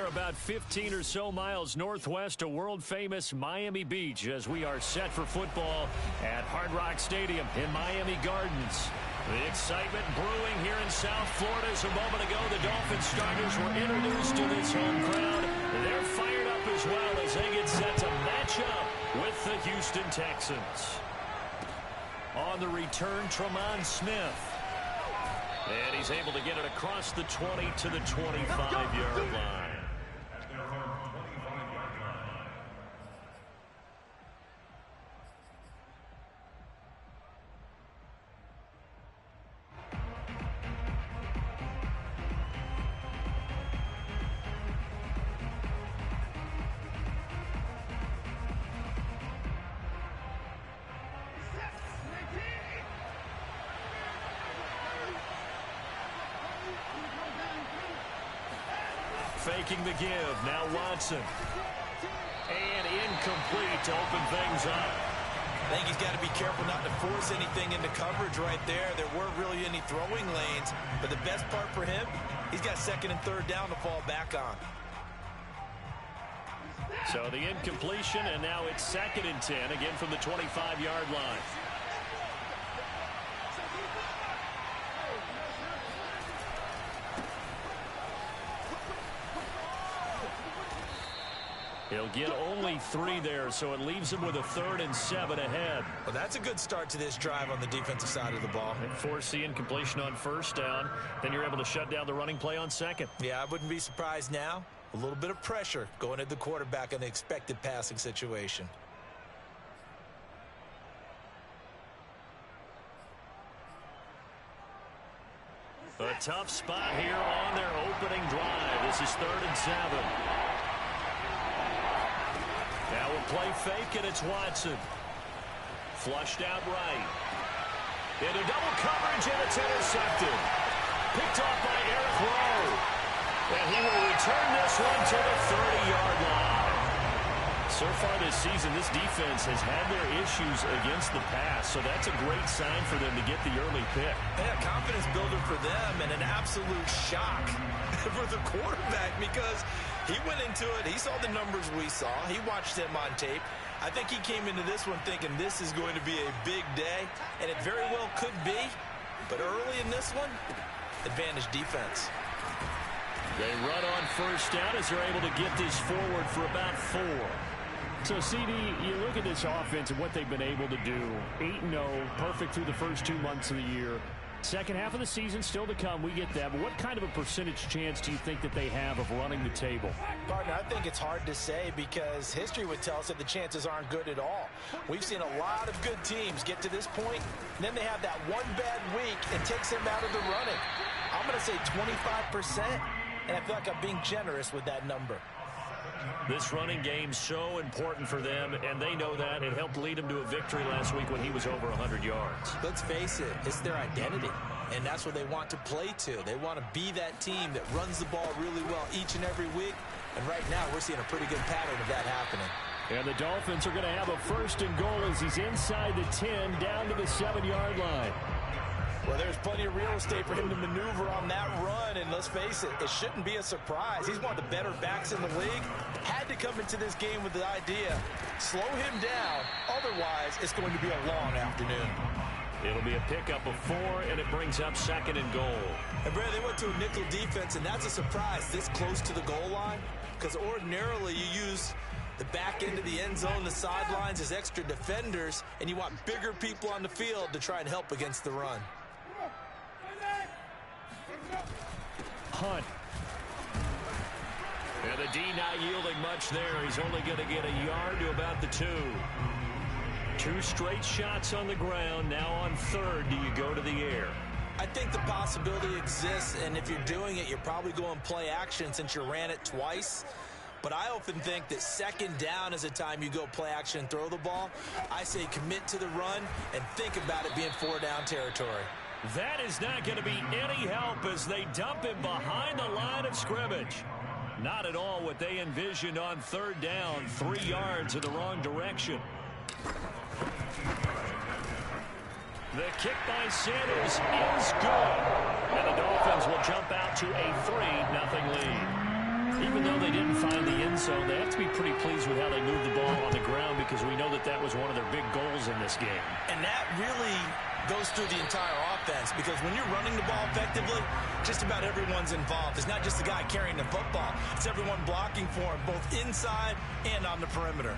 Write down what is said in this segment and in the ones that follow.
are about 15 or so miles northwest of world-famous Miami Beach as we are set for football at Hard Rock Stadium in Miami Gardens. The excitement brewing here in South Florida. As a moment ago, the Dolphin starters were introduced to this home crowd. They're fired up as well as they get set to match up with the Houston Texans. On the return, Tremont Smith. And he's able to get it across the 20 to the 25-yard line. Faking the give. Now Watson. And incomplete to open things up. I think he's got to be careful not to force anything into coverage right there. There weren't really any throwing lanes. But the best part for him, he's got second and third down to fall back on. So the incompletion, and now it's second and 10, again from the 25-yard line. He'll get only 3 there, so it leaves him with a 3rd and 7 ahead. Well, that's a good start to this drive on the defensive side of the ball. And force the incompletion on first down. Then you're able to shut down the running play on second. Yeah, I wouldn't be surprised now. A little bit of pressure going at the quarterback in the expected passing situation. A tough spot here on their opening drive. This is 3rd and 7. Now we'll play fake, and it's Watson. Flushed out right. Into double coverage, and it's intercepted. Picked off by Eric Rowe. And he will return this one to the 30-yard line. So far this season, this defense has had their issues against the pass, so that's a great sign for them to get the early pick. Yeah, confidence builder for them, and an absolute shock for the quarterback because he went into it. He saw the numbers we saw. He watched them on tape. I think he came into this one thinking this is going to be a big day, and it very well could be. But early in this one, advantage defense. They run on first down as they're able to get this forward for about 4. So, CD, you look at this offense and what they've been able to do. 8-0, perfect through the first 2 months of the year. Second half of the season still to come. We get that. But what kind of a percentage chance do you think that they have of running the table? Partner, I think it's hard to say because history would tell us that the chances aren't good at all. We've seen a lot of good teams get to this point, and then they have that one bad week and takes them out of the running. I'm going to say 25%, and I feel like I'm being generous with that number. This running game's so important for them, and they know that. It helped lead them to a victory last week when he was over 100 yards. Let's face it, it's their identity, and that's what they want to play to. They want to be that team that runs the ball really well each and every week, and right now we're seeing a pretty good pattern of that happening. And the Dolphins are going to have a 1st and goal as he's inside the 10 down to the 7-yard line. Well, there's plenty of real estate for him to maneuver on that run, and let's face it, it shouldn't be a surprise. He's one of the better backs in the league. Had to come into this game with the idea, slow him down, otherwise it's going to be a long afternoon. It'll be a pickup of 4, and it brings up 2nd and goal. And, Brad, they went to a nickel defense, and that's a surprise this close to the goal line, because ordinarily you use the back end of the end zone, the sidelines as extra defenders, and you want bigger people on the field to try and help against the run. Hunt. And the D not yielding much there. He's only going to get a yard to about the 2. 2 straight shots on the ground. Now on 3rd, do you go to the air? I think the possibility exists, and if you're doing it, you're probably going play action since you ran it twice. But I often think that 2nd down is a time you go play action and throw the ball. I say commit to the run and think about it being 4-down territory. That is not going to be any help as they dump him behind the line of scrimmage. Not at all what they envisioned on 3rd down. 3 yards in the wrong direction. The kick by Sanders is good. And the Dolphins will jump out to a 3-0 lead. Even though they didn't find the end zone, they have to be pretty pleased with how they moved the ball on the ground because we know that that was one of their big goals in this game. And that really goes through the entire offense because when you're running the ball effectively, just about everyone's involved. It's not just the guy carrying the football. It's everyone blocking for him, both inside and on the perimeter.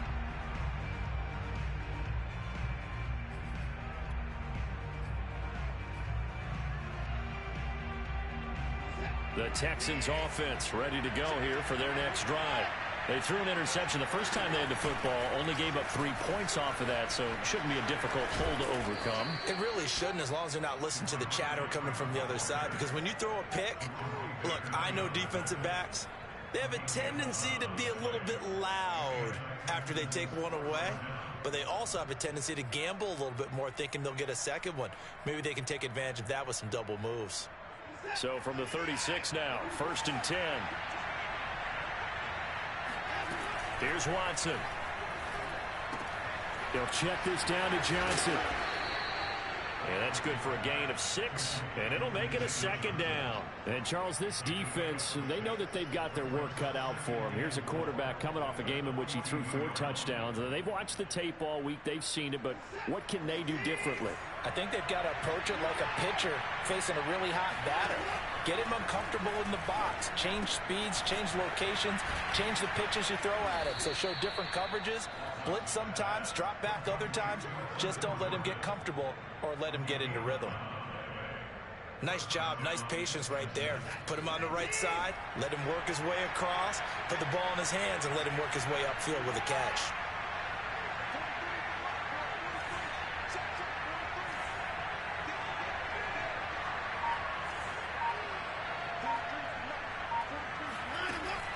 The Texans offense ready to go here for their next drive. They threw an interception the first time they had the football, only gave up 3 points off of that, so it shouldn't be a difficult hole to overcome. It really shouldn't, as long as they're not listening to the chatter coming from the other side, because when you throw a pick, look, I know defensive backs, they have a tendency to be a little bit loud after they take one away, but they also have a tendency to gamble a little bit more, thinking they'll get a second one. Maybe they can take advantage of that with some double moves. So from the 36 now, 1st and 10. Here's Watson. They'll check this down to Johnson. And that's good for a gain of 6, and it'll make it a 2nd down. And, Charles, this defense, they know that they've got their work cut out for them. Here's a quarterback coming off a game in which he threw 4 touchdowns. They've watched the tape all week. They've seen it, but what can they do differently? I think they've got to approach it like a pitcher facing a really hot batter. Get him uncomfortable in the box. Change speeds, change locations, change the pitches you throw at him. So show different coverages. Blitz sometimes, drop back other times. Just don't let him get comfortable or let him get into rhythm. Nice job, nice patience right there. Put him on the right side, let him work his way across, put the ball in his hands, and let him work his way upfield with a catch.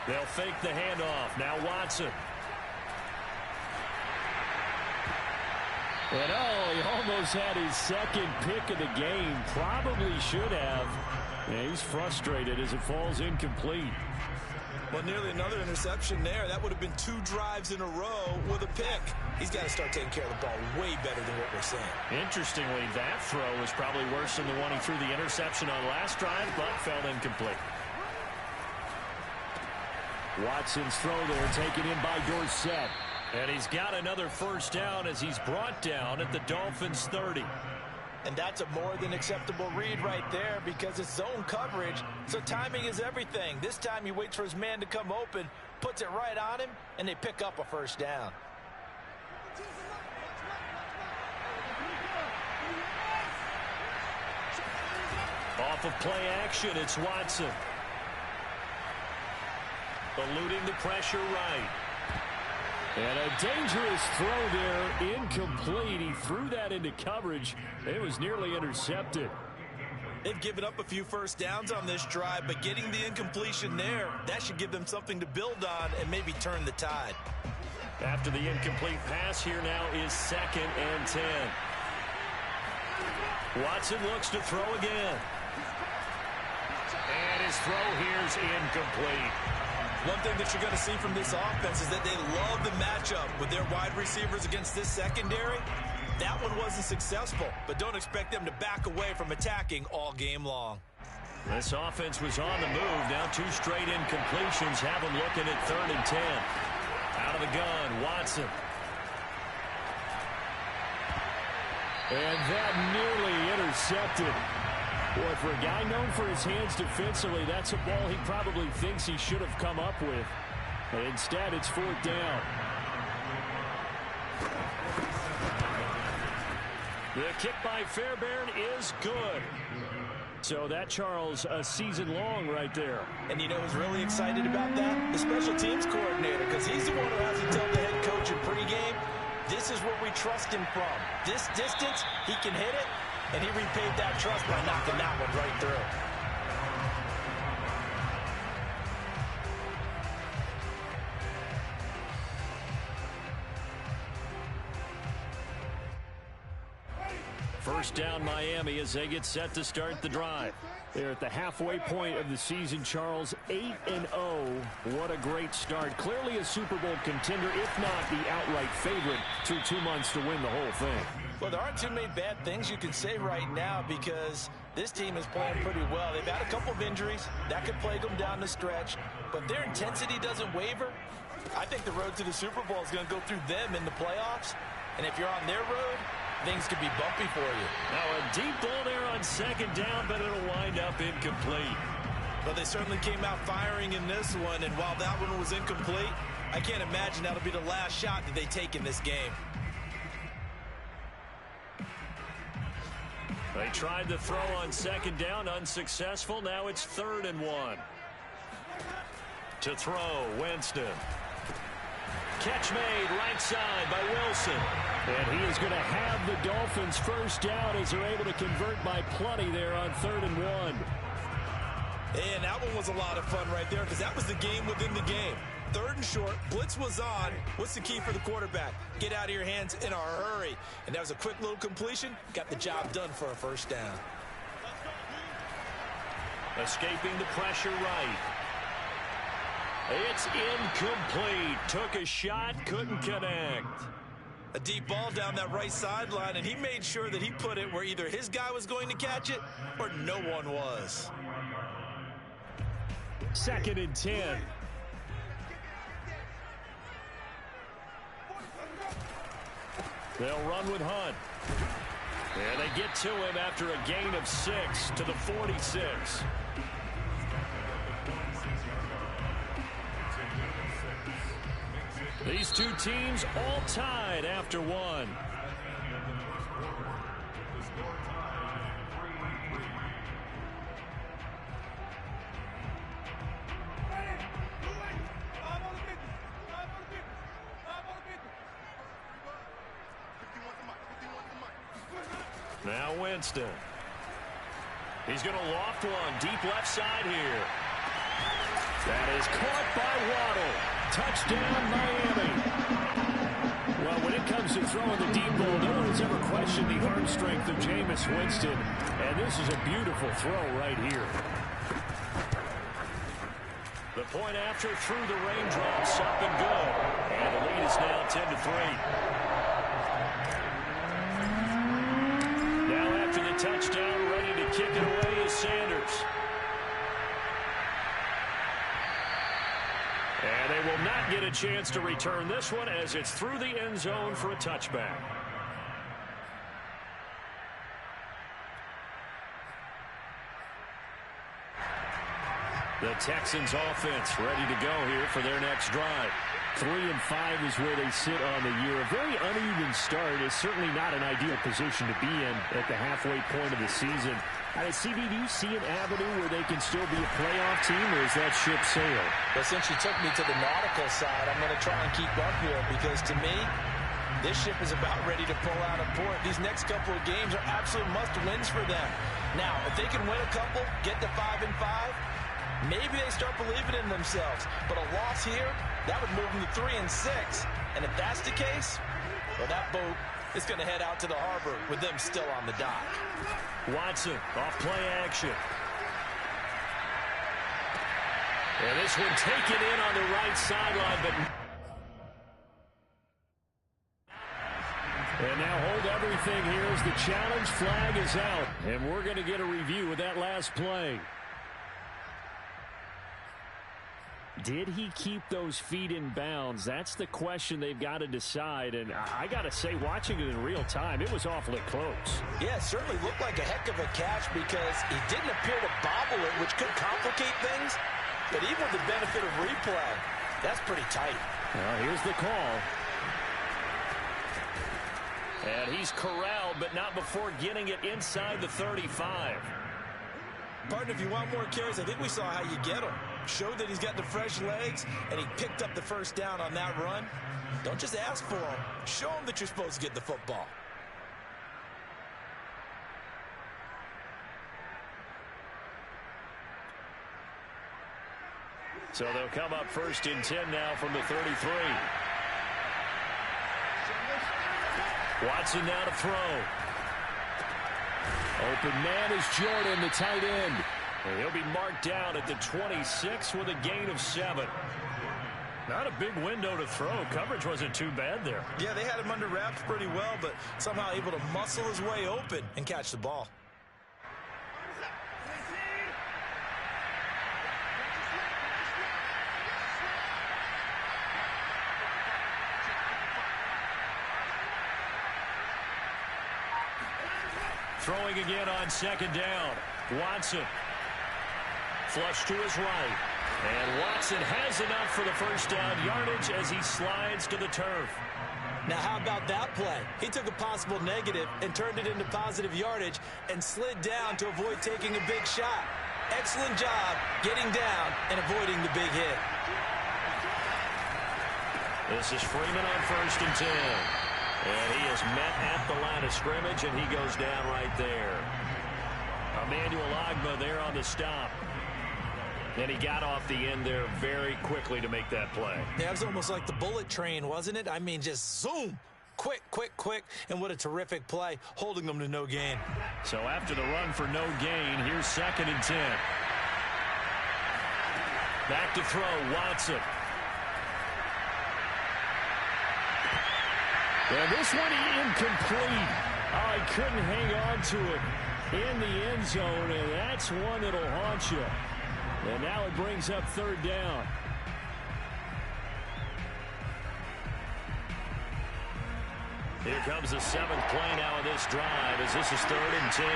They'll fake the handoff. Now Watson. And he almost had his 2nd pick of the game. Probably should have. Yeah, he's frustrated as it falls incomplete. Well, nearly another interception there. That would have been 2 drives in a row with a pick. He's got to start taking care of the ball way better than what we're seeing. Interestingly, that throw was probably worse than the one he threw the interception on last drive, but fell incomplete. Watson's throw there taken in by Dorsett. And he's got another 1st down as he's brought down at the Dolphins' 30. And that's a more than acceptable read right there because it's zone coverage, so timing is everything. This time he waits for his man to come open, puts it right on him, and they pick up a 1st down. Off of play action, it's Watson. Eluding the pressure right. And a dangerous throw there, incomplete. He threw that into coverage. It was nearly intercepted. They've given up a few 1st downs on this drive, but getting the incompletion there, that should give them something to build on and maybe turn the tide. After the incomplete pass, here now is 2nd and 10. Watson looks to throw again. And his throw here's incomplete. One thing that you're going to see from this offense is that they love the matchup with their wide receivers against this secondary. That one wasn't successful, but don't expect them to back away from attacking all game long. This offense was on the move. Now 2 straight incompletions have them looking at 3rd and 10. Out of the gun, Watson. And that nearly intercepted. Boy, for a guy known for his hands defensively, that's a ball he probably thinks he should have come up with. But instead, it's 4th down. The kick by Fairbairn is good. So that, Charles, a season long right there. And you know who's really excited about that? The special teams coordinator, because he's the one who has to tell the head coach in pregame, this is where we trust him from. This distance, he can hit it. And he repaid that trust by knocking that one right through. First down Miami as they get set to start the drive. They're at the halfway point of the season, Charles, 8-0. What a great start. Clearly a Super Bowl contender, if not the outright favorite, through 2 months to win the whole thing. Well, there aren't too many bad things you can say right now because This team is playing pretty well. They've had a couple of injuries. That could plague them down the stretch. But their intensity doesn't waver. I think the road to the Super Bowl is going to go through them in the playoffs. And if you're on their road, things could be bumpy for you. Now a deep ball there on second down, but it'll wind up incomplete. But they certainly came out firing in this one. And while that one was incomplete, I can't imagine that'll be the last shot that they take in this game. They tried to throw on second down, unsuccessful. Now it's 3rd and 1. To throw, Winston. Catch made, right side by Wilson. And he is going to have the Dolphins first down as they're able to convert by plenty there on 3rd and 1. And that one was a lot of fun right there because that was the game within the game. 3rd and short, blitz was on. What's the key for the quarterback? Get out of your hands in a hurry. And that was a quick little completion. Got the job done for a first down. Escaping the pressure right. It's incomplete. Took a shot, couldn't connect. A deep ball down that right sideline, and he made sure that he put it where either his guy was going to catch it or no one was. 2nd and 10. They'll run with Hunt. And they get to him after a gain of 6 to the 46. These two teams all tied after one. Now Winston. He's going to loft one deep left side here. That is caught by Waddle. Touchdown, Miami. Well, when it comes to throwing the deep ball, no one has ever questioned the arm strength of Jameis Winston. And this is a beautiful throw right here. The point after through the raindrops, up and good. And the lead is now 10-3. After the touchdown, ready to kick it away is Sanders. And they will not get a chance to return this one as it's through the end zone for a touchback. The Texans offense ready to go here for their next drive. 3-5 is where they sit on the year. A very uneven start is certainly not an ideal position to be in at the halfway point of the season. CD, do you see an avenue where they can still be a playoff team, or is that ship sailed? Well, since you took me to the nautical side, I'm going to try and keep up here because to me, this ship is about ready to pull out of port. These next couple of games are absolute must-wins for them. Now, if they can win a couple, get to 5-5, maybe they start believing in themselves. But a loss here, that would move them to 3-6. And if that's the case, well, that boat is going to head out to the harbor with them still on the dock. Watson off play action. And this one taken in on the right sideline, but... And now hold everything here as the challenge flag is out. And we're going to get a review of that last play. Did he keep those feet in bounds? That's the question they've got to decide. And I got to say, watching it in real time, it was awfully close. Yeah, it certainly looked like a heck of a catch because he didn't appear to bobble it, which could complicate things. But even with the benefit of replay, that's pretty tight. Well, here's the call. And he's corralled, but not before getting it inside the 35. Partner, if you want more carries, I think we saw how you get them. Showed that he's got the fresh legs, and he picked up the first down on that run. Don't just ask for him. Show him that you're supposed to get the football. So they'll come up 1st and 10 now from the 33. Watson now to throw. Open man is Jordan, the tight end. And he'll be marked down at the 26 with a gain of 7. Not a big window to throw. Coverage wasn't too bad there. Yeah, they had him under wraps pretty well, but somehow able to muscle his way open and catch the ball. throwing again on second down. Watson. Flush to his right. And Watson has enough for the first down yardage as he slides to the turf. Now, how about that play? He took a possible negative and turned it into positive yardage and slid down to avoid taking a big shot. Excellent job getting down and avoiding the big hit. This is Freeman on 1st and 10. And he is met at the line of scrimmage, and he goes down right there. Emmanuel Ogbah there on the stop. And he got off the end there very quickly to make that play. Yeah, it was almost like the bullet train, wasn't it? I mean, just zoom. Quick, quick, quick. And what a terrific play, holding them to no gain. So after the run for no gain, here's 2nd and 10. Back to throw, Watson. And this one incomplete. Oh, he couldn't hang on to it in the end zone, and that's one that'll haunt you. And now it brings up 3rd down. Here comes the 7th play now of this drive as this is 3rd and 10.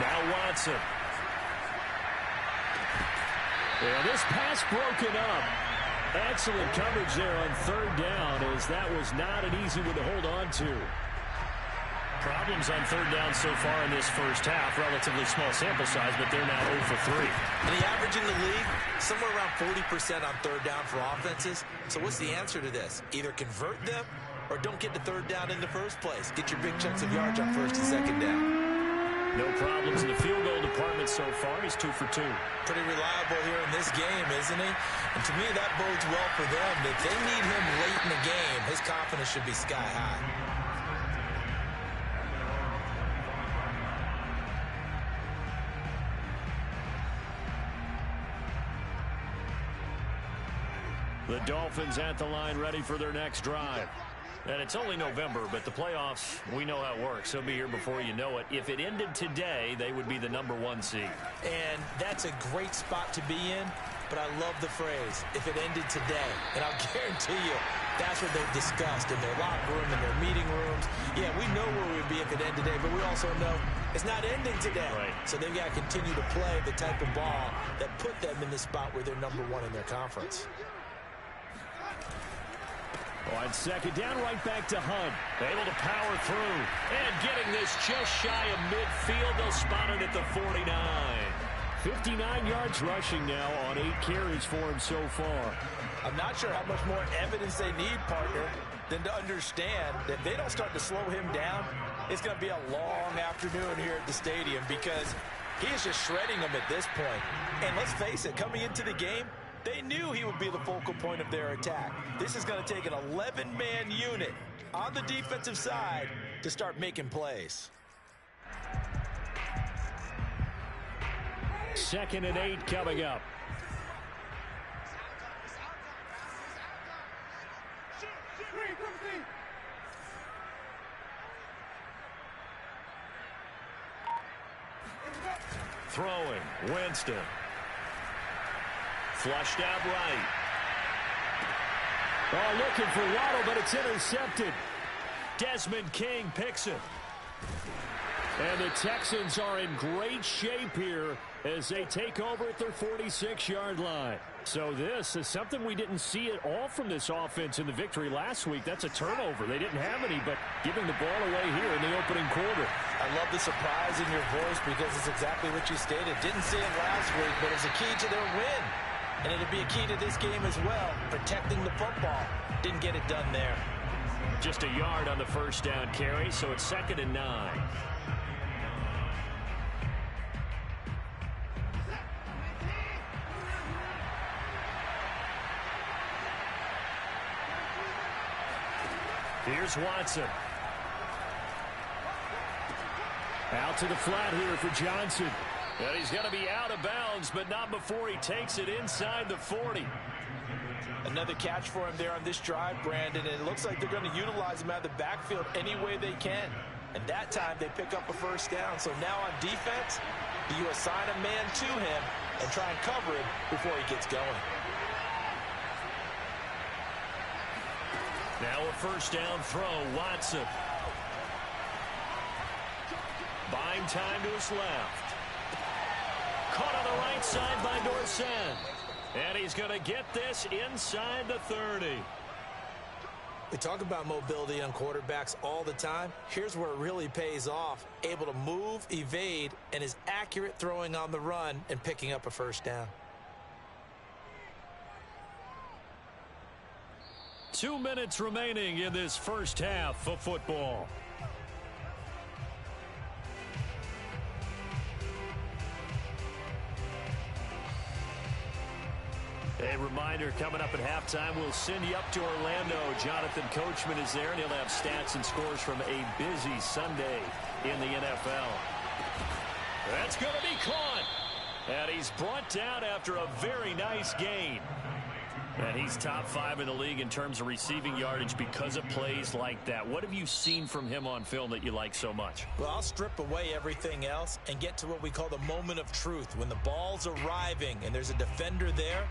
Now Watson. Yeah, this pass broken up. Excellent coverage there on 3rd down, as that was not an easy one to hold on to. Problems on 3rd down so far in this first half. Relatively small sample size, but they're now 0 for 3. And the average in the league, somewhere around 40% on 3rd down for offenses. So what's the answer to this? Either convert them or don't get to 3rd down in the first place. Get your big chunks of yards on 1st and 2nd down. No problems in the field goal department so far. He's 2 for 2. Pretty reliable here in this game, isn't he? And to me, that bodes well for them. If they need him late in the game, his confidence should be sky high. The Dolphins at the line, ready for their next drive. And it's only November, but the playoffs, we know how it works. They'll be here before you know it. If it ended today, they would be the #1 seed. And that's a great spot to be in, but I love the phrase, if it ended today. And I'll guarantee you, that's what they've discussed in their locker room, in their meeting rooms. Yeah, we know where we'd be if it ended today, but we also know it's not ending today. Right. So they've got to continue to play the type of ball that put them in the spot where they're #1 in their conference. On 2nd down, right back to Hunt. Able to power through. And getting this just shy of midfield. They'll spot it at the 49. 59 yards rushing now on 8 carries for him so far. I'm not sure how much more evidence they need, partner, than to understand that if they don't start to slow him down, it's going to be a long afternoon here at the stadium because he is just shredding them at this point. And let's face it, coming into the game, they knew he would be the focal point of their attack. This is going to take an 11-man unit on the defensive side to start making plays. 2nd and 8 coming up. Throwing, Winston. Flushed out right. Oh, looking for Waddle, but it's intercepted. Desmond King picks it. And the Texans are in great shape here as they take over at their 46-yard line. So this is something we didn't see at all from this offense in the victory last week. That's a turnover. They didn't have any, but giving the ball away here in the opening quarter. I love the surprise in your voice because it's exactly what you stated. Didn't see it last week, but it's a key to their win. And it'll be a key to this game as well, protecting the football. Didn't get it done there. Just a yard on the first down carry, so it's 2nd and 9. Here's Watson. Out to the flat here for Johnson. And he's going to be out of bounds, but not before he takes it inside the 40. Another catch for him there on this drive, Brandon, and it looks like they're going to utilize him out of the backfield any way they can. And that time they pick up a first down. So now on defense, you assign a man to him and try and cover him before he gets going. Now a first down throw, Watson. Buying time to his left. Caught on the right side by Dorsen. And he's going to get this inside the 30. We talk about mobility on quarterbacks all the time. Here's where it really pays off. Able to move, evade, and is accurate throwing on the run and picking up a first down. 2 minutes remaining in this first half of football. A reminder, coming up at halftime, we'll send you up to Orlando. Jonathan Coachman is there, and he'll have stats and scores from a busy Sunday in the NFL. That's going to be caught. And he's brought down after a very nice gain. And he's top 5 in the league in terms of receiving yardage because of plays like that. What have you seen from him on film that you like so much? Well, I'll strip away everything else and get to what we call the moment of truth. When the ball's arriving and there's a defender there,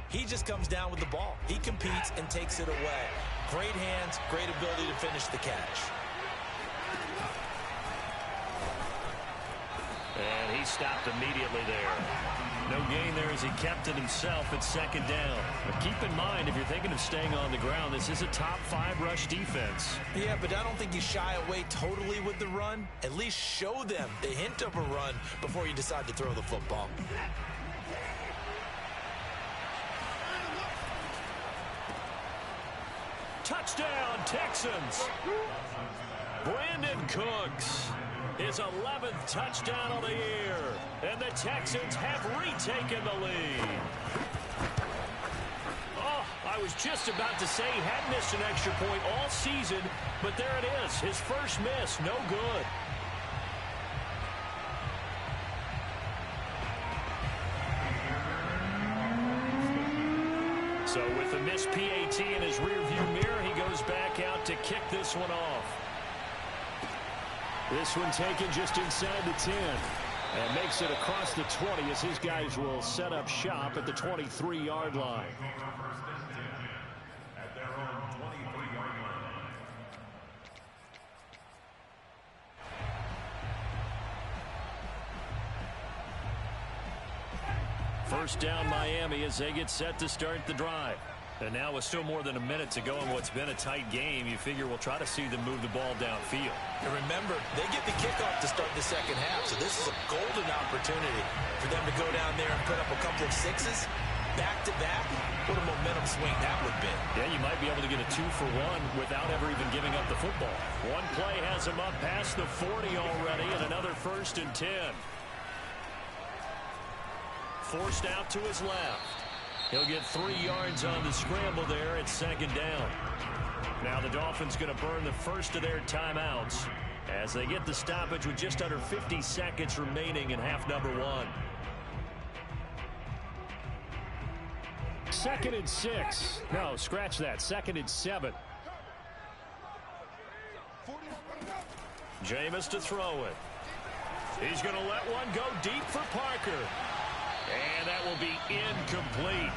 he just comes down with the ball. He competes and takes it away. Great hands, great ability to finish the catch. And he stopped immediately there. No gain there as he kept it himself at second down. But keep in mind, if you're thinking of staying on the ground, this is a top 5 rush defense. Yeah, but I don't think you shy away totally with the run. At least show them the hint of a run before you decide to throw the football. Touchdown, Texans. Brandon Cooks, his 11th touchdown of the year. And the Texans have retaken the lead. Oh, I was just about to say he had missed an extra point all season, but there it is. His first miss, no good. So with a missed PAT in his rearview mirror, he goes back out to kick this one off. This one taken just inside the 10. And makes it across the 20 as his guys will set up shop at the 23-yard line. First down Miami as they get set to start the drive. And now with still more than a minute to go in what's been a tight game, you figure we'll try to see them move the ball downfield. And remember, they get the kickoff to start the second half, so this is a golden opportunity for them to go down there and put up a couple of sixes back-to-back. What a momentum swing that would be. Yeah, you might be able to get a 2-for-1 without ever even giving up the football. One play has him up past the 40 already, and another 1st and 10. Forced out to his left. He'll get 3 yards on the scramble there at second down. Now the Dolphins going to burn the first of their timeouts as they get the stoppage with just under 50 seconds remaining in half number 1. 2nd and 6. No, scratch that. 2nd and 7. Jameis to throw it. He's going to let one go deep for Parker. And that will be incomplete.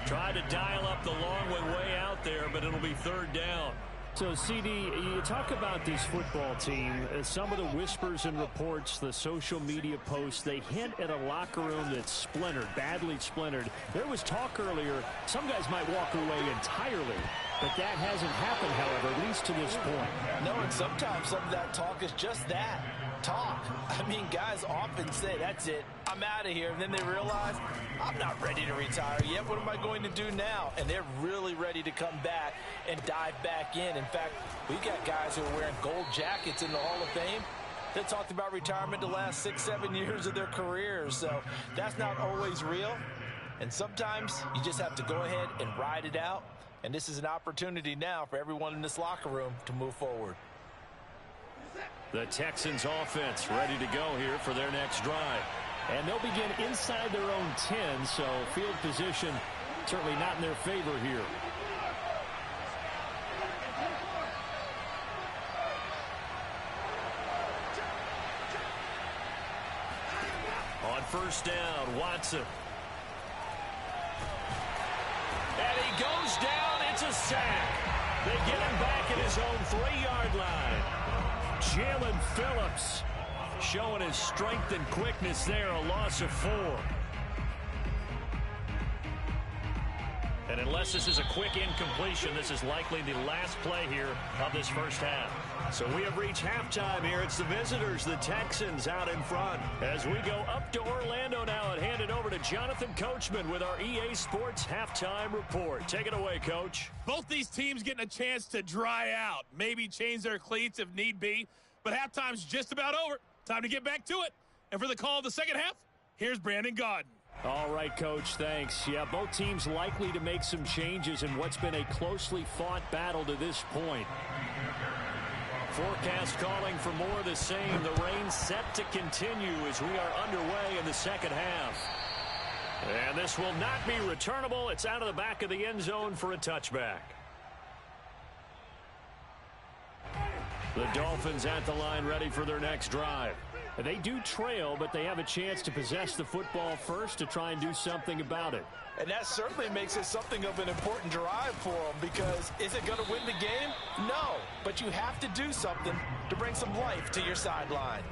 Tried to dial up the long way out there, but it'll be 3rd down. So, CD, you talk about this football team. Some of the whispers and reports, the social media posts, they hint at a locker room that's splintered, badly splintered. There was talk earlier, some guys might walk away entirely. But that hasn't happened, however, at least to this point. No, and sometimes some of that talk is just that. Talk. I mean, guys often say, that's it, I'm out of here. And then they realize, I'm not ready to retire yet. What am I going to do now? And they're really ready to come back and dive back in. In fact, we've got guys who are wearing gold jackets in the Hall of Fame. They talked about retirement the last 6-7 years of their careers. So that's not always real. And sometimes you just have to go ahead and ride it out. And this is an opportunity now for everyone in this locker room to move forward. The Texans offense ready to go here for their next drive. And they'll begin inside their own 10, so field position certainly not in their favor here. On 1st down, Watson. And he goes down. It's a sack. They get him back at his own 3-yard line. Jalen Phillips showing his strength and quickness there, a loss of 4. And unless this is a quick incompletion, this is likely the last play here of this first half. So we have reached halftime here. It's the visitors, the Texans, out in front. As we go up to Orlando now and hand it over to Jonathan Coachman with our EA Sports Halftime Report. Take it away, Coach. Both these teams getting a chance to dry out, maybe change their cleats if need be. But halftime's just about over. Time to get back to it. And for the call of the second half, here's Brandon Gaudin. All right, Coach, thanks. Yeah, both teams likely to make some changes in what's been a closely fought battle to this point. Forecast calling for more of the same. The rain set to continue as we are underway in the second half. And this will not be returnable. It's out of the back of the end zone for a touchback. The Dolphins at the line ready for their next drive. They do trail, but they have a chance to possess the football first to try and do something about it. And that certainly makes it something of an important drive for them, because is it going to win the game? No, but you have to do something to bring some life to your sideline.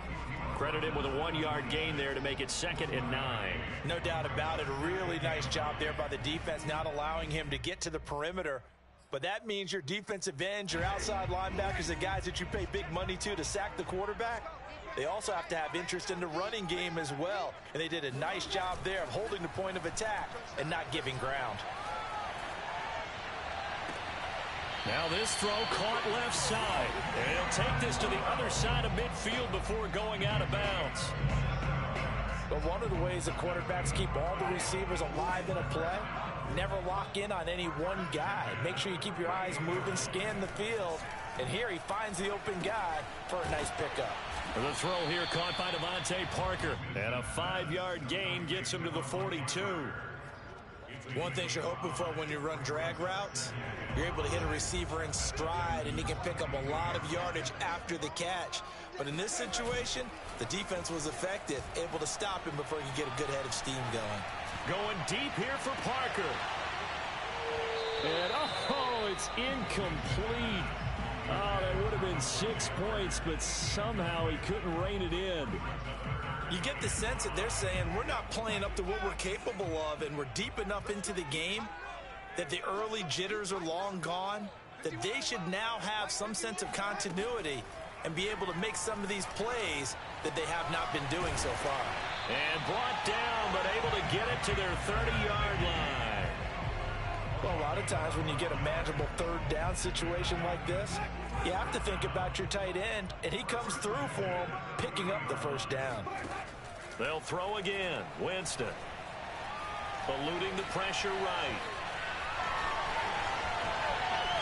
Credited with a 1-yard gain there to make it 2nd and 9. No doubt about it. A really nice job there by the defense, not allowing him to get to the perimeter. But that means your defensive ends, your outside linebackers, the guys that you pay big money to sack the quarterback, they also have to have interest in the running game as well. And they did a nice job there of holding the point of attack and not giving ground. Now this throw caught left side. And he'll take this to the other side of midfield before going out of bounds. But one of the ways the quarterbacks keep all the receivers alive in a play, never lock in on any one guy. Make sure you keep your eyes moving, scan the field. And here he finds the open guy for a nice pickup. The throw here caught by Devontae Parker. And a 5-yard gain gets him to the 42. One thing you're hoping for when you run drag routes, you're able to hit a receiver in stride, and he can pick up a lot of yardage after the catch. But in this situation, the defense was effective, able to stop him before he could get a good head of steam going. Going deep here for Parker. And, it's incomplete. Oh, that would have been 6 points, but somehow he couldn't rein it in. You get the sense that they're saying we're not playing up to what we're capable of, and we're deep enough into the game that the early jitters are long gone, that they should now have some sense of continuity and be able to make some of these plays that they have not been doing so far. And brought down, but able to get it to their 30-yard line. Well, a lot of times when you get a manageable third down situation like this, you have to think about your tight end, and he comes through for him, picking up the first down. They'll throw again. Winston. Eluding the pressure right.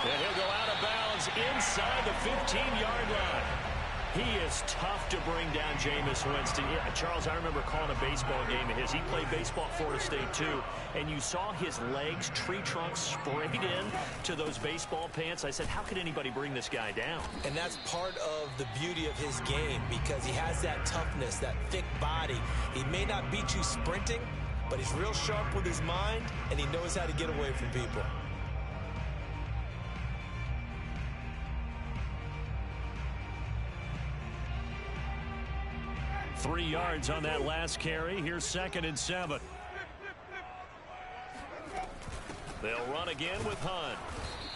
And he'll go out of bounds inside the 15-yard line. He is tough to bring down, Jameis Winston. Yeah, Charles, I remember calling a baseball game of his. He played baseball at Florida State, too. And you saw his legs, tree trunks sprayed in to those baseball pants. I said, how could anybody bring this guy down? And that's part of the beauty of his game, because he has that toughness, that thick body. He may not beat you sprinting, but he's real sharp with his mind, and he knows how to get away from people. 3 yards on that last carry. Here's 2nd and 7. They'll run again with Hunt.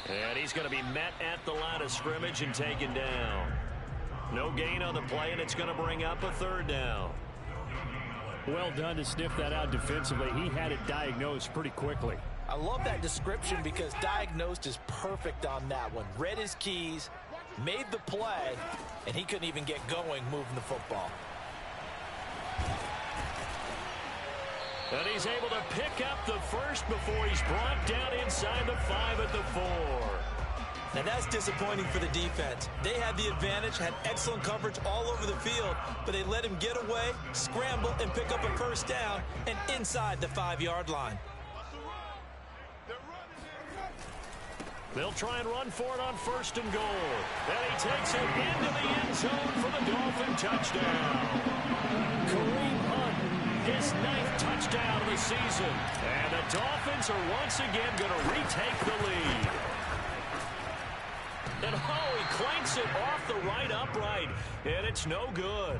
And he's going to be met at the line of scrimmage and taken down. No gain on the play, and it's going to bring up a 3rd down. Well done to sniff that out defensively. He had it diagnosed pretty quickly. I love that description, because diagnosed is perfect on that one. Read his keys, made the play, and he couldn't even get going moving the football. And he's able to pick up the first before he's brought down inside the 5 at the 4. Now that's disappointing for the defense. They had the advantage, had excellent coverage all over the field, but they let him get away, scramble, and pick up a first down and inside the 5-yard line. They'll try and run for it on 1st and goal. And he takes it into the end zone for the Dolphin touchdown. Kareem Hunt, his 9th touchdown of the season. And the Dolphins are once again going to retake the lead. And he clanks it off the right upright. And it's no good.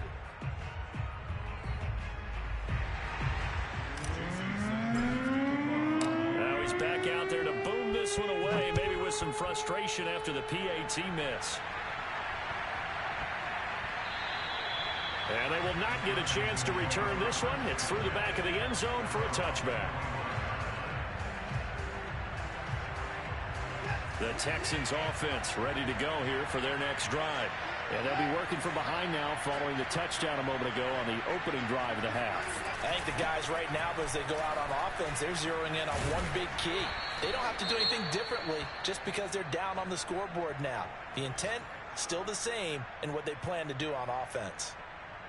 back out there to boom this one away, maybe with some frustration after the PAT miss. And they will not get a chance to return this one. It's through the back of the end zone for a touchback. The Texans offense ready to go here for their next drive. And they'll be working from behind now following the touchdown a moment ago on the opening drive of the half. I think the guys right now, as they go out on offense, they're zeroing in on one big key. They don't have to do anything differently just because they're down on the scoreboard now. The intent, still the same in what they plan to do on offense.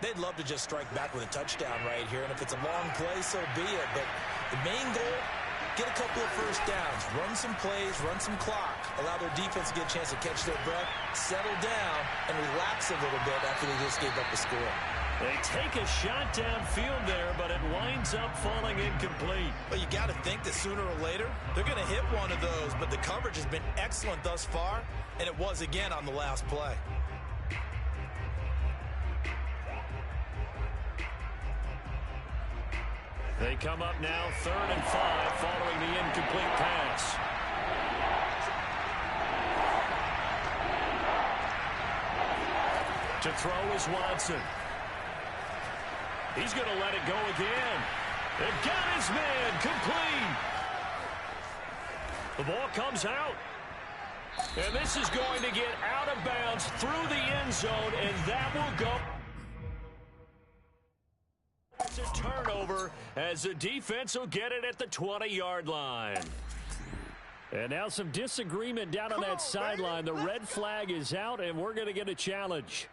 They'd love to just strike back with a touchdown right here, and if it's a long play, so be it. But the main goal, get a couple of first downs, run some plays, run some clock, allow their defense to get a chance to catch their breath, settle down, and relax a little bit after they just gave up the score. They take a shot downfield there, but it winds up falling incomplete. But you got to think that sooner or later, they're going to hit one of those, but the coverage has been excellent thus far, and it was again on the last play. They come up now 3rd and 5 following the incomplete pass. To throw is Watson. He's going to let it go again. They've got his man complete. The ball comes out. And this is going to get out of bounds through the end zone, and that will go. It's a turnover as the defense will get it at the 20-yard line. And now some disagreement down on that sideline. The red flag is out, and we're going to get a challenge.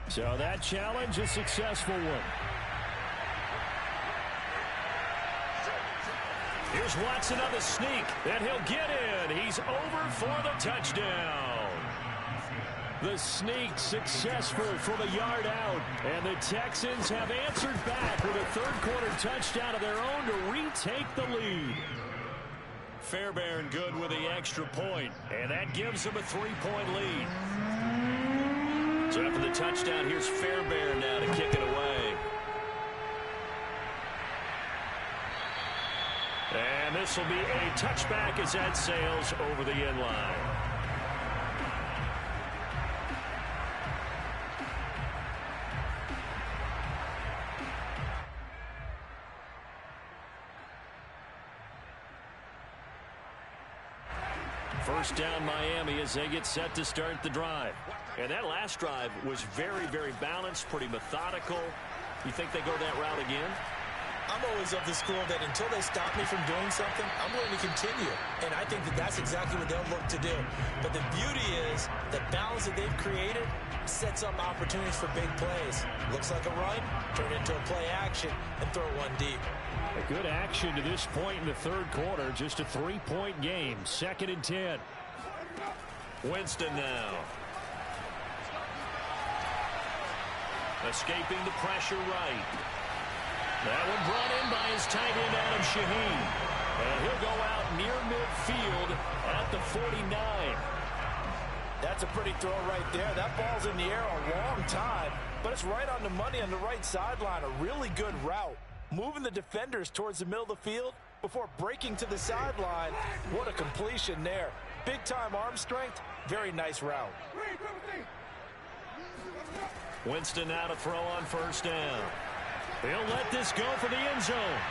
So that challenge, a successful one. Here's Watson on the sneak, and he'll get in. He's over for the touchdown. The sneak successful from a yard out, and the Texans have answered back with a third-quarter touchdown of their own to retake the lead. Fairbairn good with the extra point, and that gives them a 3-point lead. So after the touchdown, here's Fairbairn now to kick it away. And this will be a touchback as that sails over the end line. First down Miami as they get set to start the drive. And that last drive was very, very balanced, pretty methodical. You think they go that route again? I'm always of the school that until they stop me from doing something, I'm going to continue. And I think that that's exactly what they'll look to do. But the beauty is the balance that they've created sets up opportunities for big plays. Looks like a run, turn it into a play action, and throw one deep. A good action to this point in the third quarter. Just a 3-point game. 2nd and 10. Winston now. Escaping the pressure right. That one brought in by his tight end, Adam Shaheen. And he'll go out near midfield at the 49. That's a pretty throw right there. That ball's in the air a long time, but it's right on the money on the right sideline. A really good route. Moving the defenders towards the middle of the field before breaking to the sideline. What a completion there. Big-time arm strength. Very nice route. Winston now to throw on first down. He'll let this go for the end zone.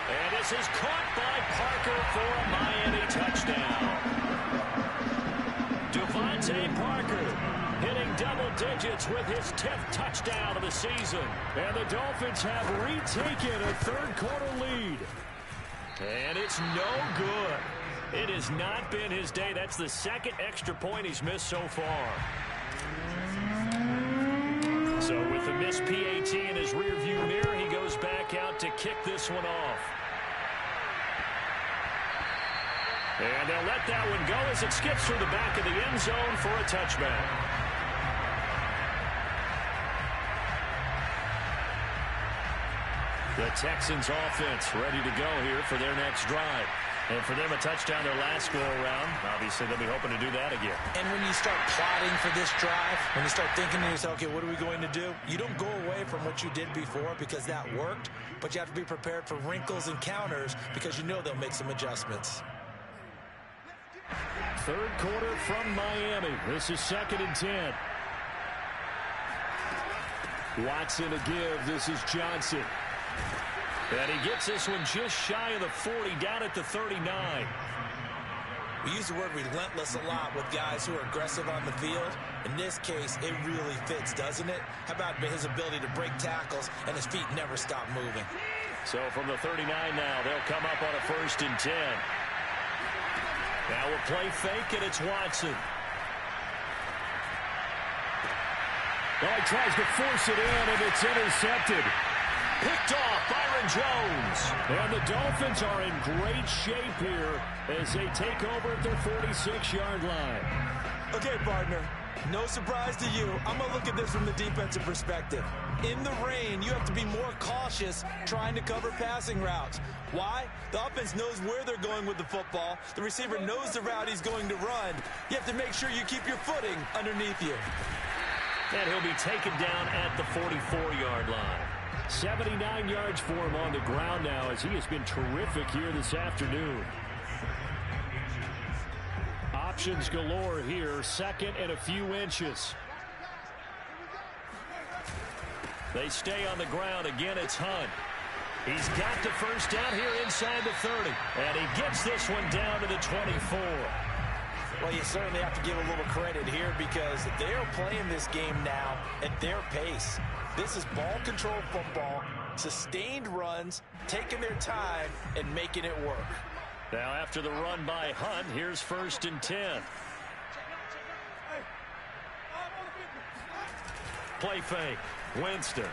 And this is caught by Parker for a Miami touchdown. Devontae Parker hitting double digits with his 10th touchdown of the season. And the Dolphins have retaken a third-quarter lead. And it's no good. It has not been his day. That's the second extra point he's missed so far. So with the missed PAT in his rearview mirror, he goes back out to kick this one off. And they'll let that one go as it skips through the back of the end zone for a touchback. The Texans offense ready to go here for their next drive. And for them, a touchdown their last go-around. Obviously, they'll be hoping to do that again. And when you start plotting for this drive, when you start thinking to yourself, okay, what are we going to do? You don't go away from what you did before because that worked, but you have to be prepared for wrinkles and counters because you know they'll make some adjustments. Third quarter from Miami. This is 2nd and 10. Watson to give. This is Johnson. And he gets this one just shy of the 40, down at the 39. We use the word relentless a lot with guys who are aggressive on the field. In this case, it really fits, doesn't it? How about his ability to break tackles and his feet never stop moving? So from the 39 now, they'll come up on a 1st and 10. Now we'll play fake, and it's Watson. Oh, he tries to force it in, and it's intercepted. Picked off, Byron Jones. And the Dolphins are in great shape here as they take over at their 46-yard line. Okay, partner, no surprise to you. I'm going to look at this from the defensive perspective. In the rain, you have to be more cautious trying to cover passing routes. Why? The offense knows where they're going with the football. The receiver knows the route he's going to run. You have to make sure you keep your footing underneath you. And he'll be taken down at the 44-yard line. 79 yards for him on the ground now as he has been terrific here this afternoon. Options galore here. 2nd and a few inches. They stay on the ground. Again, it's Hunt. He's got the first down here inside the 30. And he gets this one down to the 24. Well, you certainly have to give a little credit here because they're playing this game now at their pace. This is ball control football, sustained runs, taking their time, and making it work. Now after the run by Hunt, here's 1st and 10. Play fake. Winston.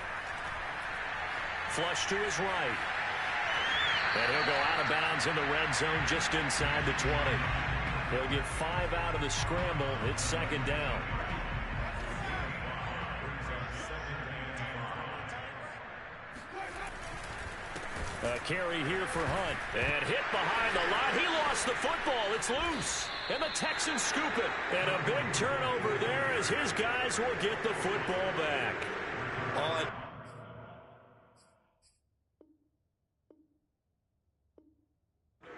Flush to his right. And he'll go out of bounds in the red zone just inside the 20. He'll get 5 out of the scramble. It's 2nd down. A carry here for Hunt. And hit behind the line. He lost the football. It's loose. And the Texans scoop it. And a big turnover there as his guys will get the football back.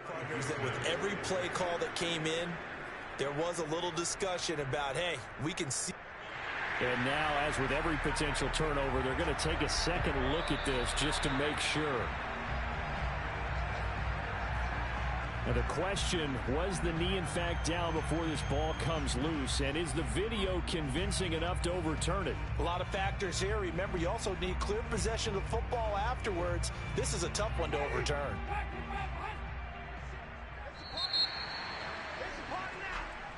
Partners, that with every play call that came in, there was a little discussion about, hey, we can see. And now, as with every potential turnover, they're going to take a second look at this just to make sure. Now the question, was the knee in fact down before this ball comes loose? And is the video convincing enough to overturn it? A lot of factors here. Remember, you also need clear possession of the football afterwards. This is a tough one to overturn.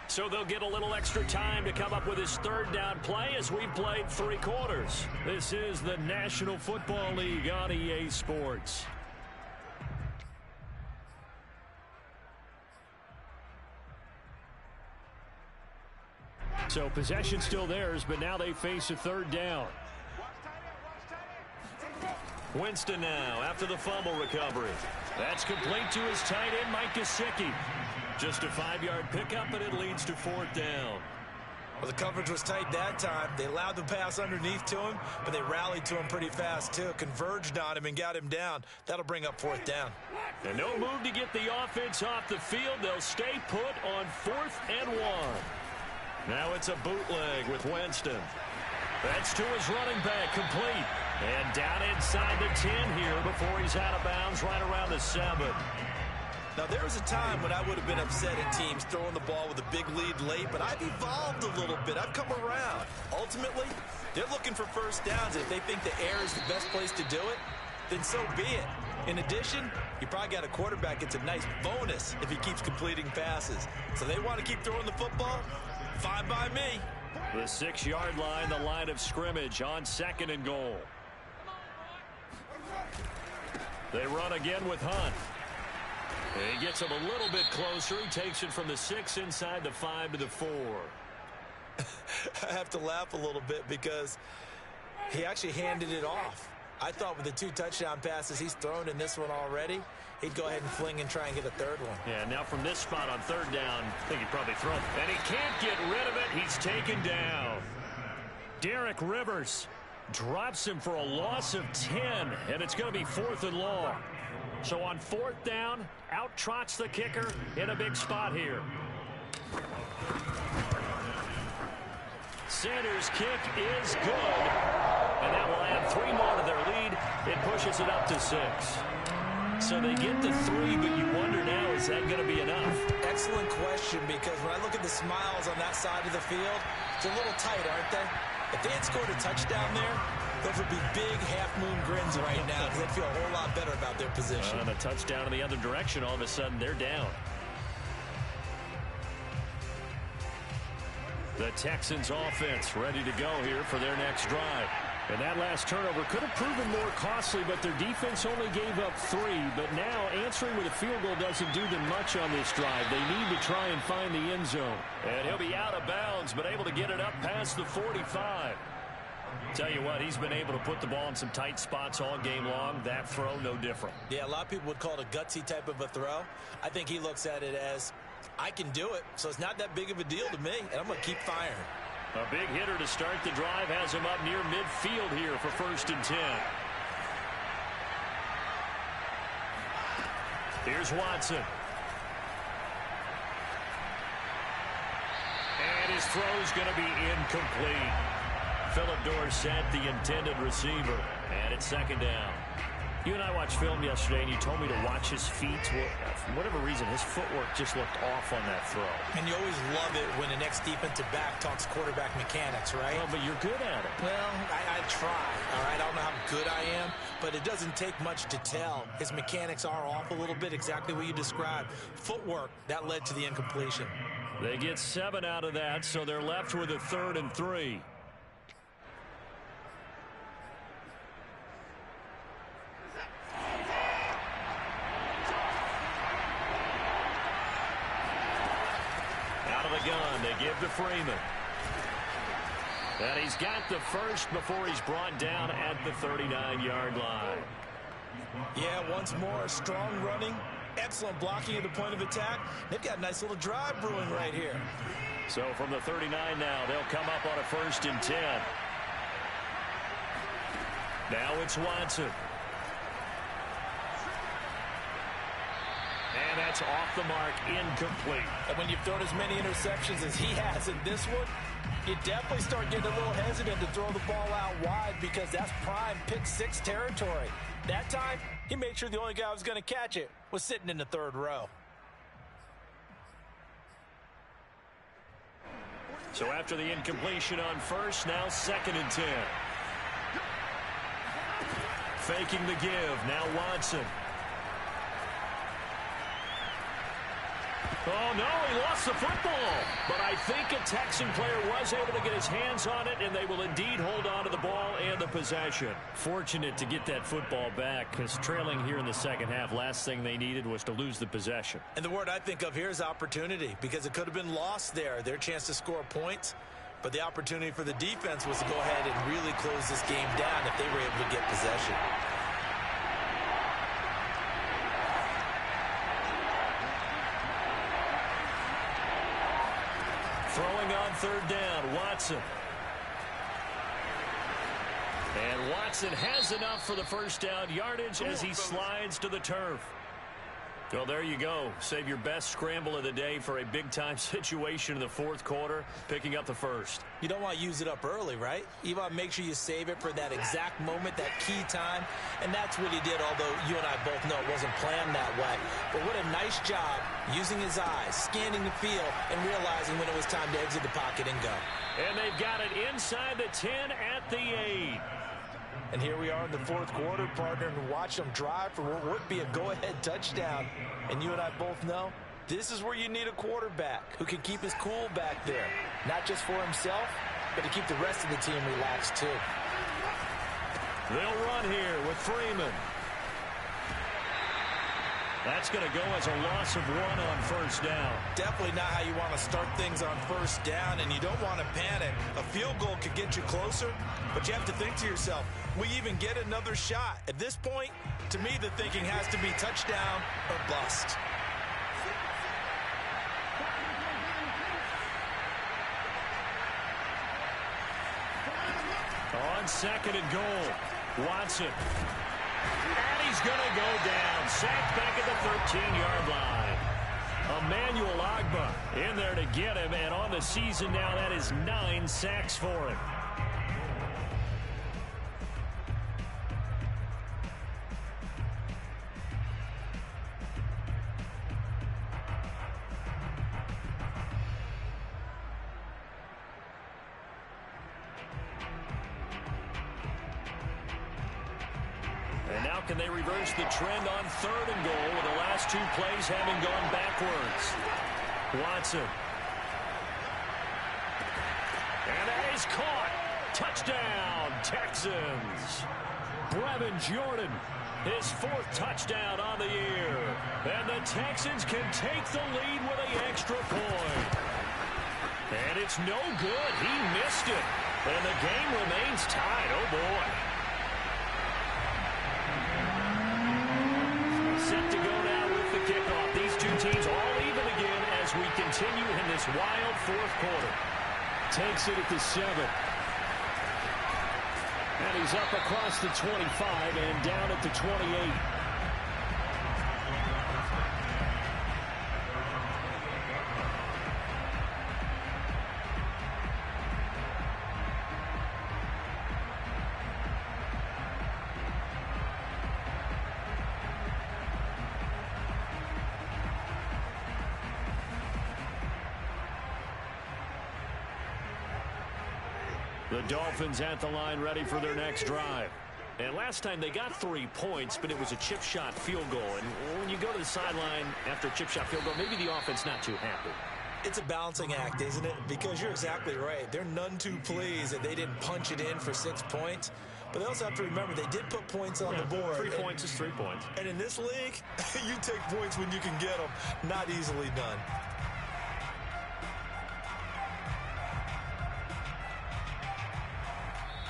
So they'll get a little extra time to come up with his 3rd down play as we played 3 quarters. This is the National Football League on EA Sports. So possession still theirs, but now they face a 3rd down. Winston now after the fumble recovery. That's complete to his tight end, Mike Gesicki. Just a 5-yard pickup, and it leads to 4th down. Well, the coverage was tight that time. They allowed the pass underneath to him, but they rallied to him pretty fast, too. Converged on him and got him down. That'll bring up 4th down. And no move to get the offense off the field. They'll stay put on 4th and 1. Now it's a bootleg with Winston. That's to his running back, complete. And down inside the 10 here before he's out of bounds right around the 7. Now, there was a time when I would have been upset at teams throwing the ball with a big lead late, but I've evolved a little bit. I've come around. Ultimately, they're looking for first downs. If they think the air is the best place to do it, then so be it. In addition, you probably got a quarterback gets a nice bonus if he keeps completing passes. So they want to keep throwing the football? Fine by me. The 6-yard line, the line of scrimmage on 2nd and goal. They run again with Hunt. He gets him a little bit closer. He takes it from the 6 inside the 5 to the 4. I have to laugh a little bit because he actually handed it off. I thought with the 2 touchdown passes he's thrown in this one already, he'd go ahead and fling and try and get a third one. Yeah, now from this spot on third down, I think he'd probably throw it. And he can't get rid of it. He's taken down. Derek Rivers drops him for a loss of 10, and it's going to be 4th and long. So on 4th down, out trots the kicker in a big spot here. Sanders' kick is good, and that will add 3 more to their lead. It pushes it up to 6. So they get to 3, but you wonder now, is that going to be enough? Excellent question, because when I look at the smiles on that side of the field, it's a little tight, aren't they? If they had scored a touchdown there, those would be big half-moon grins right now, because they'd feel a whole lot better about their position. And a touchdown in the other direction, all of a sudden they're down. The Texans offense ready to go here for their next drive. And that last turnover could have proven more costly, but their defense only gave up 3. But now answering with a field goal doesn't do them much on this drive. They need to try and find the end zone. And he'll be out of bounds, but able to get it up past the 45. Tell you what, he's been able to put the ball in some tight spots all game long. That throw, no different. Yeah, a lot of people would call it a gutsy type of a throw. I think he looks at it as, I can do it, so it's not that big of a deal to me, and I'm going to keep firing. A big hitter to start the drive has him up near midfield here for 1st and 10. Here's Watson. And his throw's going to be incomplete. Philip Dorsett, the intended receiver. And it's 2nd down. You and I watched film yesterday, and you told me to watch his feet. Well, for whatever reason, his footwork just looked off on that throw. And you always love it when the next defensive back talks quarterback mechanics, right? Well, but you're good at it. Well, I try, all right? I don't know how good I am, but it doesn't take much to tell. His mechanics are off a little bit, exactly what you described. Footwork, that led to the incompletion. They get 7 out of that, so they're left with a 3rd and 3. Gun they give to Freeman. And he's got the first before he's brought down at the 39-yard line. Yeah, once more, strong running, excellent blocking at the point of attack. They've got a nice little drive brewing right here. So from the 39 now, they'll come up on a 1st and 10. Now it's Watson. And that's off the mark, incomplete. And when you've thrown as many interceptions as he has in this one, you definitely start getting a little hesitant to throw the ball out wide, because that's prime pick 6 territory. That time, he made sure the only guy who was going to catch it was sitting in the 3rd row. So after the incompletion on 1st, now 2nd and 10. Faking the give, now Watson. Oh, no, he lost the football. But I think a Texan player was able to get his hands on it, and they will indeed hold on to the ball and the possession. Fortunate to get that football back, because trailing here in the 2nd half, last thing they needed was to lose the possession. And the word I think of here is opportunity, because it could have been lost there, their chance to score points. But the opportunity for the defense was to go ahead and really close this game down if they were able to get possession. Throwing on 3rd down, Watson. And Watson has enough for the 1st down yardage as he slides to the turf. Well, there you go. Save your best scramble of the day for a big-time situation in the 4th quarter, picking up the 1st. You don't want to use it up early, right? You want to make sure you save it for that exact moment, that key time. And that's what he did, although you and I both know it wasn't planned that way. But what a nice job using his eyes, scanning the field, and realizing when it was time to exit the pocket and go. And they've got it inside the 10 at the 8. And here we are in the 4th quarter, partner, and watch them drive for what would be a go-ahead touchdown. And you and I both know this is where you need a quarterback who can keep his cool back there. Not just for himself, but to keep the rest of the team relaxed too. They'll run here with Freeman. That's going to go as a loss of 1 on first down. Definitely not how you want to start things on first down, and you don't want to panic. A field goal could get you closer, but you have to think to yourself, we even get another shot. At this point, to me, the thinking has to be touchdown or bust. On second and goal, Watson. And he's going to go down. Sacked back at the 13-yard line. Emmanuel Ogbah in there to get him. And on the season now, that is 9 sacks for him. Can they reverse the trend on third and goal with the last 2 plays having gone backwards? Watson. And that is caught. Touchdown, Texans. Brevin Jordan, his 4th touchdown on the year. And the Texans can take the lead with an extra point. And it's no good. He missed it. And the game remains tied. Oh, boy. Set to go now with the kickoff. These 2 teams all even again as we continue in this wild 4th quarter. Takes it at the 7. And he's up across the 25 and down at the 28. The Dolphins at the line ready for their next drive. And last time they got 3 points, but it was a chip shot field goal. And when you go to the sideline after a chip shot field goal, maybe the offense not too happy. It's a balancing act, isn't it? Because you're exactly right. They're none too pleased that they didn't punch it in for 6 points. But they also have to remember they did put points on the board. 3 points is 3 points. And in this league, you take points when you can get them. Not easily done.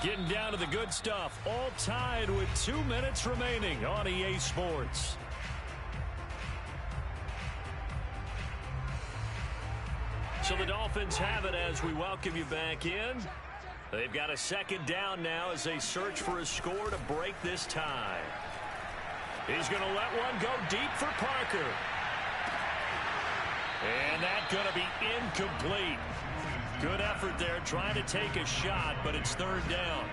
Getting down to the good stuff. All tied with 2 minutes remaining on EA Sports. So the Dolphins have it as we welcome you back in. They've got a 2nd down now as they search for a score to break this tie. He's going to let one go deep for Parker. And that's going to be incomplete. Good effort there trying to take a shot, but it's 3rd down.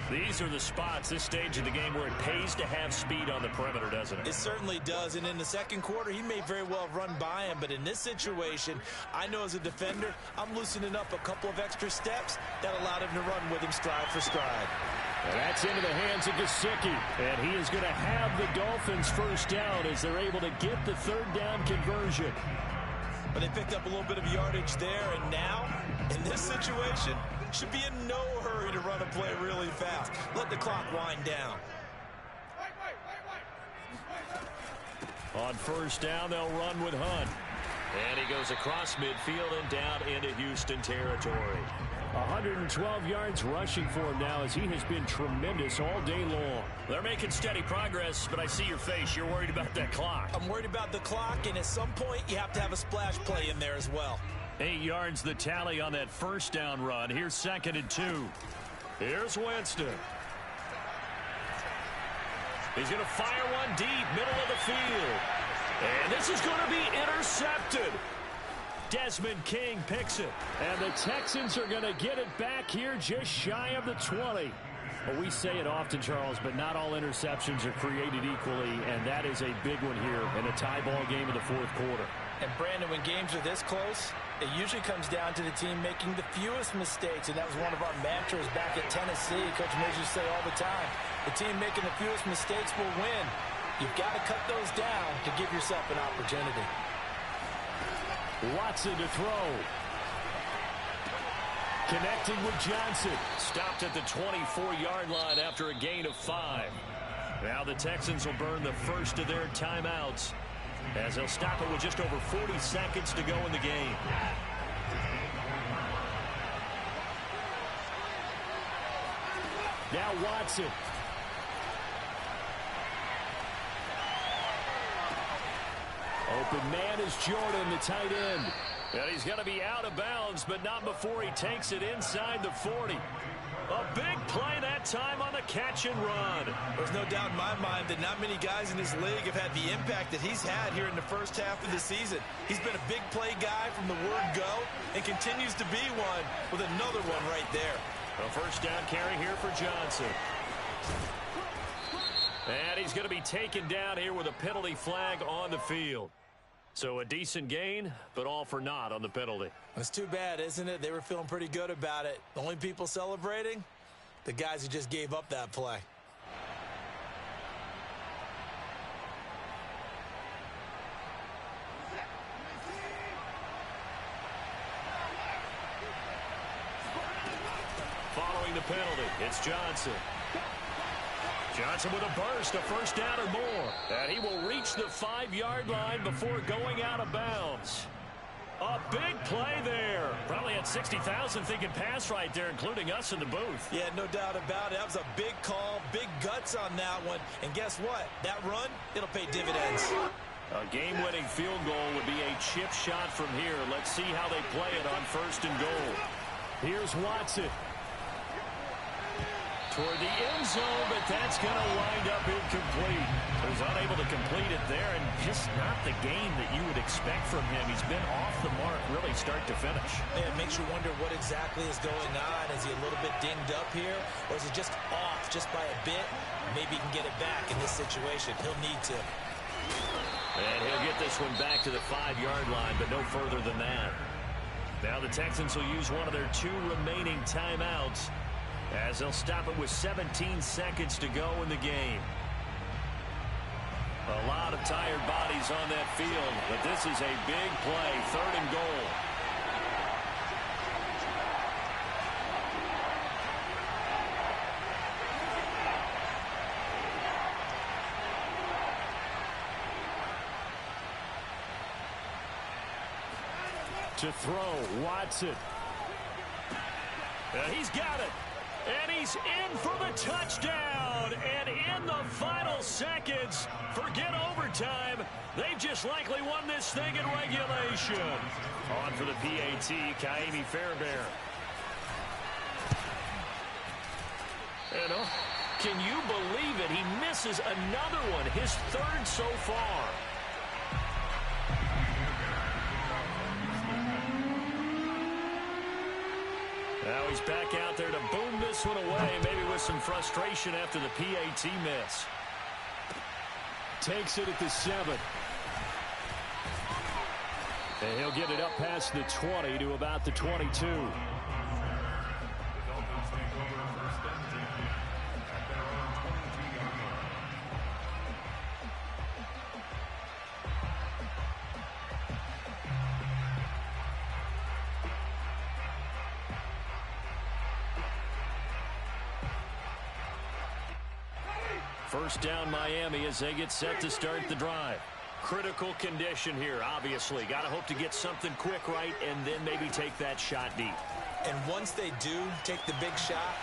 These are the spots, this stage of the game, where it pays to have speed on the perimeter, doesn't it? It certainly does, and in the 2nd quarter, he may very well have run by him, but in this situation, I know as a defender, I'm loosening up a couple of extra steps that allowed him to run with him stride for stride. And that's into the hands of Gesicki, and he is going to have the Dolphins 1st down as they're able to get the 3rd down conversion. But they picked up a little bit of yardage there, and now, in this situation, should be in no hurry to run a play really fast. Let the clock wind down. On 1st down, they'll run with Hunt. And he goes across midfield and down into Houston territory. 112 yards rushing for him now as he has been tremendous all day long. They're making steady progress, but I see your face. You're worried about that clock. I'm worried about the clock, and at some point, you have to have a splash play in there as well. 8 yards the tally on that 1st down run. Here's 2nd and 2. Here's Winston. He's going to fire one deep, middle of the field. And this is going to be intercepted. Desmond King picks it. And the Texans are going to get it back here just shy of the 20. Well, we say it often, Charles, but not all interceptions are created equally, and that is a big one here in a tie ball game in the 4th quarter. And, Brandon, when games are this close, it usually comes down to the team making the fewest mistakes, and that was one of our mantras back at Tennessee. Coach Mills used to say all the time, the team making the fewest mistakes will win. You've got to cut those down to give yourself an opportunity. Watson to throw. Connecting with Johnson. Stopped at the 24-yard line after a gain of 5. Now the Texans will burn the first of their timeouts. as they'll stop it with just over 40 seconds to go in the game. Now Watson. Open man is Jordan, the tight end. And he's going to be out of bounds, but not before he takes it inside the 40. A big play that time on the catch and run. There's no doubt in my mind that not many guys in this league have had the impact that he's had here in the first half of the season. He's been a big play guy from the word go and continues to be one with another one right there. A first down carry here for Johnson. And he's going to be taken down here with a penalty flag on the field. So a decent gain, but all for naught on the penalty. It's too bad, isn't it? They were feeling pretty good about it. The only people celebrating, the guys who just gave up that play. Following the penalty, it's Johnson. Johnson with a burst, a first down or more. And he will reach the 5-yard line before going out of bounds. A big play there. Probably had 60,000 thinking pass right there, including us in the booth. Yeah, no doubt about it. That was a big call, big guts on that one. And guess what? That run, it'll pay dividends. A game-winning field goal would be a chip shot from here. Let's see how they play it on first and goal. Here's Watson. Toward the end zone, but that's going to wind up incomplete. He was unable to complete it there, and just not the game that you would expect from him. He's been off the mark really start to finish. Yeah, it makes you wonder what exactly is going on. Is he a little bit dinged up here, or is he just off just by a bit? Maybe he can get it back in this situation. He'll need to. And he'll get this one back to the 5-yard line, but no further than that. Now the Texans will use one of their 2 remaining timeouts, as they'll stop it with 17 seconds to go in the game. A lot of tired bodies on that field, but this is a big play, 3rd and goal. To throw, Watson. He's got it. And he's in for the touchdown. And in the final seconds, forget overtime. They've just likely won this thing in regulation. On for the PAT, Kaimi Fairbairn. And can you believe it? He misses another one, his 3rd so far. Now he's back out there to boom this one away, maybe with some frustration after the PAT miss. Takes it at the 7. And he'll get it up past the 20 to about the 22. First down Miami as they get set to start the drive. Critical condition here, obviously. Got to hope to get something quick right and then maybe take that shot deep. And once they do take the big shot,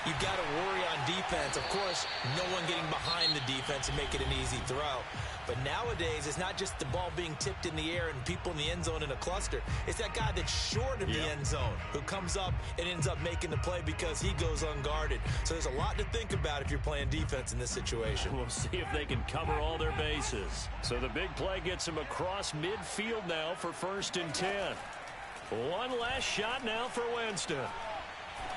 you've got to worry on defense. Of course, no one getting behind the defense and make it an easy throw. But nowadays, it's not just the ball being tipped in the air and people in the end zone in a cluster. It's that guy that's short of the end zone who comes up and ends up making the play because he goes unguarded. So there's a lot to think about if you're playing defense in this situation. We'll see if they can cover all their bases. So the big play gets him across midfield now for 1st and 10. One last shot now for Winston.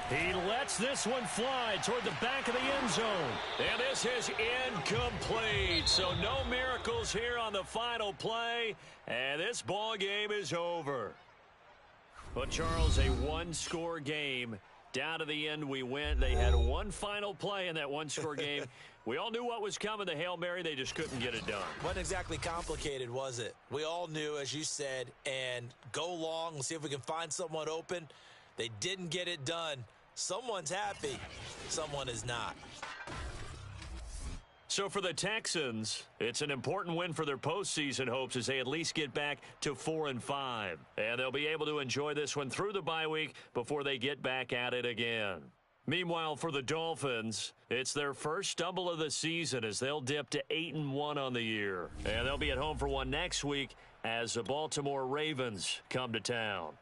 He lets this one fly toward the back of the end zone. And this is incomplete. So no miracles here on the final play. And this ball game is over. But, Charles, a one-score game. Down to the end we went. They had one final play in that one-score game. We all knew what was coming. The Hail Mary, they just couldn't get it done. Wasn't exactly complicated, was it? We all knew, as you said, and go long. We'll see if we can find someone open. They didn't get it done. Someone's happy. Someone is not. So for the Texans, it's an important win for their postseason hopes as they at least get back to 4-5. And they'll be able to enjoy this one through the bye week before they get back at it again. Meanwhile, for the Dolphins, it's their first stumble of the season as they'll dip to 8-1 on the year. And they'll be at home for one next week as the Baltimore Ravens come to town.